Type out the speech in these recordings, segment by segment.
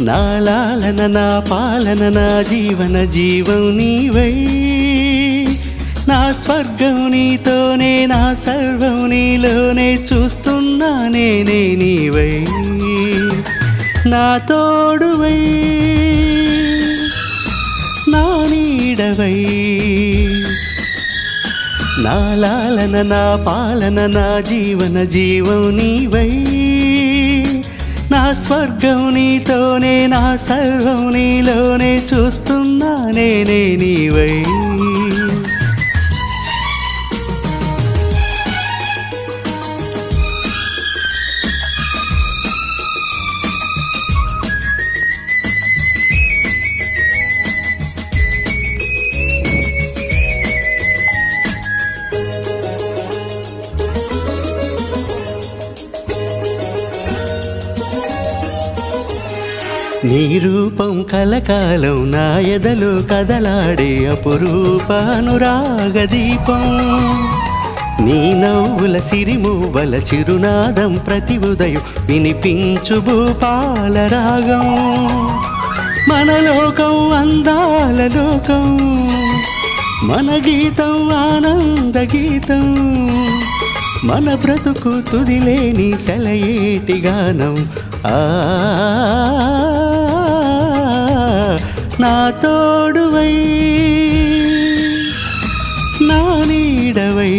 నా లాలన నా పాలన నా జీవన జీవం నీవై నా స్వర్గం నీతోనే నా సర్వం నీలోనే చూస్తున్నా నేనే నీవై నా తోడువై నా నీడవై నా లాలన నా పాలన నా జీవన జీవం నీవై నా స్వర్గం నీతోనే నా సర్వం నీలోనే చూస్తున్నా నేనే నీవై నీ రూపం కలకాలం నా ఎదలో కదలాడే అపురూప అనురాగ దీపం నీ నవ్వుల సిరిమూవల చిరునాదం ప్రతి ఉదయం వినిపించు భూపాల రాగం మన లోకం అందాల లోకం మన గీతం ఆనంద గీతం మన బ్రతుకు తుదిలేని సెలయేటి గానం నా తోడువై నా నీడవై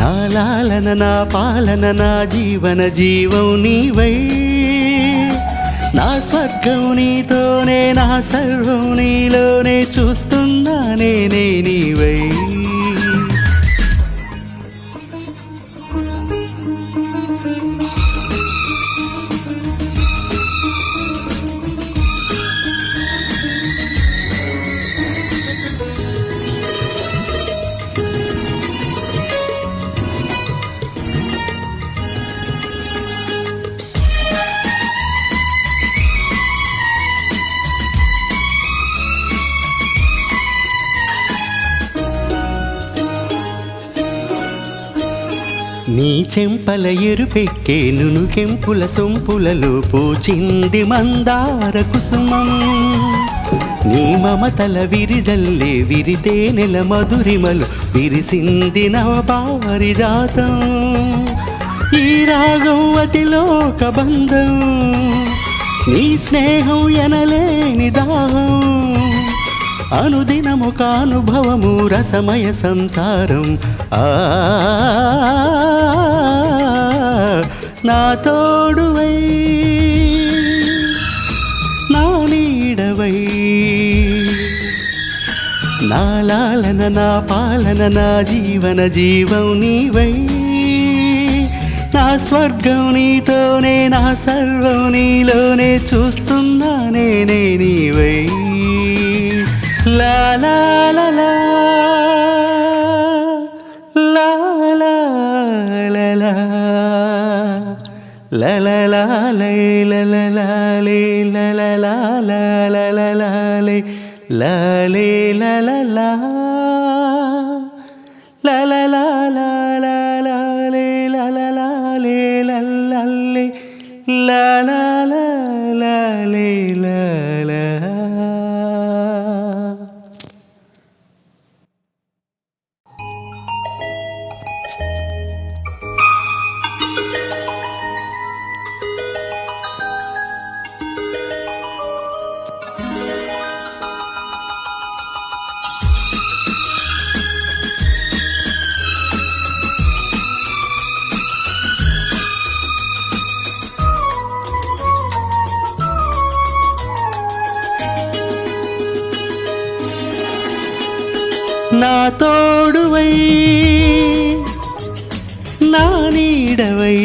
నా లాలన నా పాలన నా జీవన జీవం నీవై నా స్వర్గం నీతోనే నా సర్వం నీలోనే చూస్తున్నా నేనే నీవై నీ చెంపల ఎరుపెక్కే నునుకెంపుల సొంపులలో పూచింది మందార కుసుమం నీ మమతల విరిజల్లే విరితే నెల మధురిమలు విరిసింది నవపారిజాతం ఈ రాగం అతిలోక బంధం నీ స్నేహం ఎనలేని దాహం అనుదినమొక అనుభవము రసమయ సంసారం నా తోడువై నా నీడవై నా లాలన నా పాలన నా జీవన జీవం నీవై నా స్వర్గం నీతోనే నా సర్వం నీలోనే చూస్తున్నా నేనే నీవై లా లా లా లా లా లా లా లా లా లా లా లే లా లా లా లే లా లా లా లా లా లా లా లే లా లే లా లా లా లా లా లా లా లా లా లే లా లా లా లే లా లా లే లా లా లా లా లే లా లా నా తోడువై నా నీడవై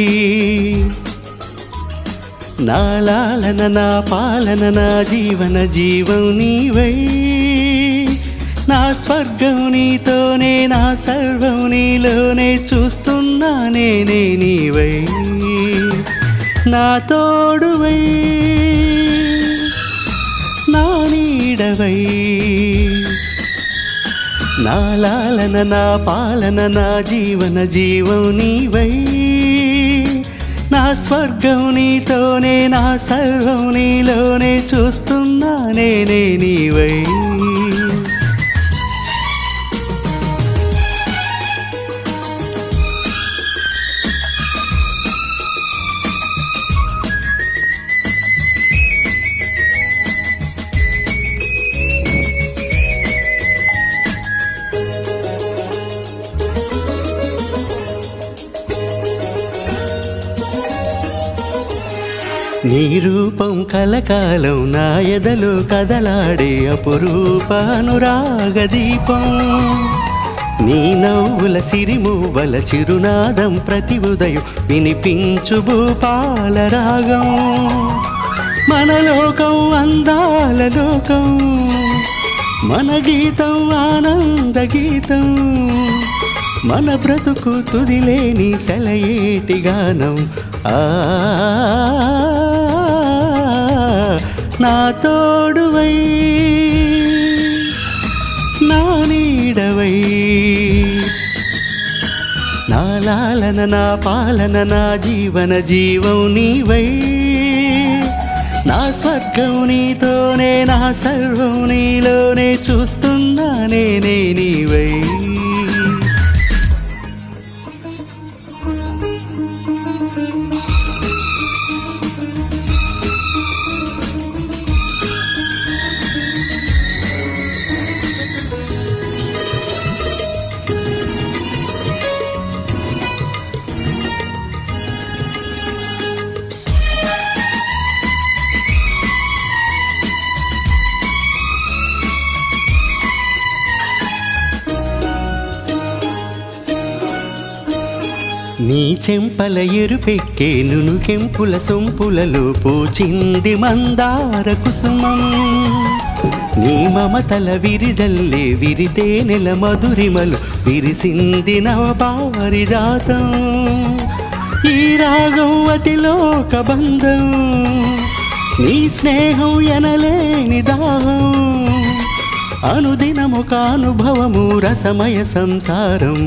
నా లాలన నా పాలన నా జీవన జీవం నీవై నా స్వర్గం నీతోనే నా సర్వం నీలోనే చూస్తున్నా నేనే నీవై నా తోడువై నా నీడవై నా లాలన నా పాలన నా జీవన జీవం నీవై నా స్వర్గం నీతోనే, నా సర్వం నీలోనే, చూస్తున్నా నేనే నీవై. నీ రూపం కలకాలం నా ఎదలో కదలాడే అపురూప అనురాగ దీపం. నీ నవ్వుల సిరిమువ్వల చిరునాదం ప్రతి ఉదయం వినిపించు భూపాల రాగం. మన లోకం అందాల లోకం, మన గీతం ఆనంద గీతం, మన బ్రతుకు తుదిలేని సెలయేటి గానం. నా తోడువై, నా నీడవై, నా లాలన నా పాలన నా జీవన జీవం నీవై. నా స్వర్గం నీతోనే, నా సర్వం నీలోనే, చూస్తున్నా నేనే నీవై. నీ చెంపల ఎరుపెక్కే నునుకెంపుల సొంపులలో పూచింది మందార కుసుమం. నీ మమతల విరిజల్లే విరితేనెల మధురిమలు విరిసింది నవపారిజాతం. ఈ రాగం అతిలోక బంధం, నీ స్నేహం ఎనలేని దాహం. అనుదినమొక అనుభవము రసమయ సంసారం.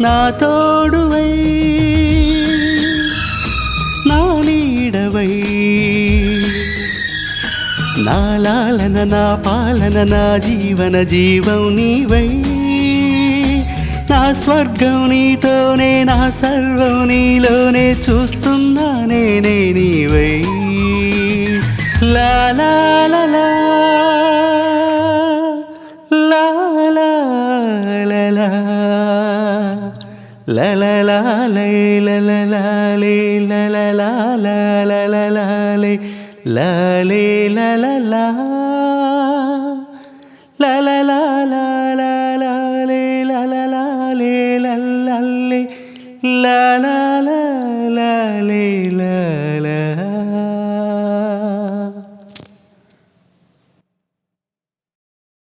నా తోడువై, నా నీడవై, నా లాలన నా పాలన నా జీవన జీవం నీవై. నా స్వర్గం నీతోనే, నా సర్వం నీలోనే, చూస్తున్నా నేనే నీవై. లా లా లా లా లా లా లా లా లా లా లా లే లా లా లా లే లా లా లా లా లా లా లే లా లే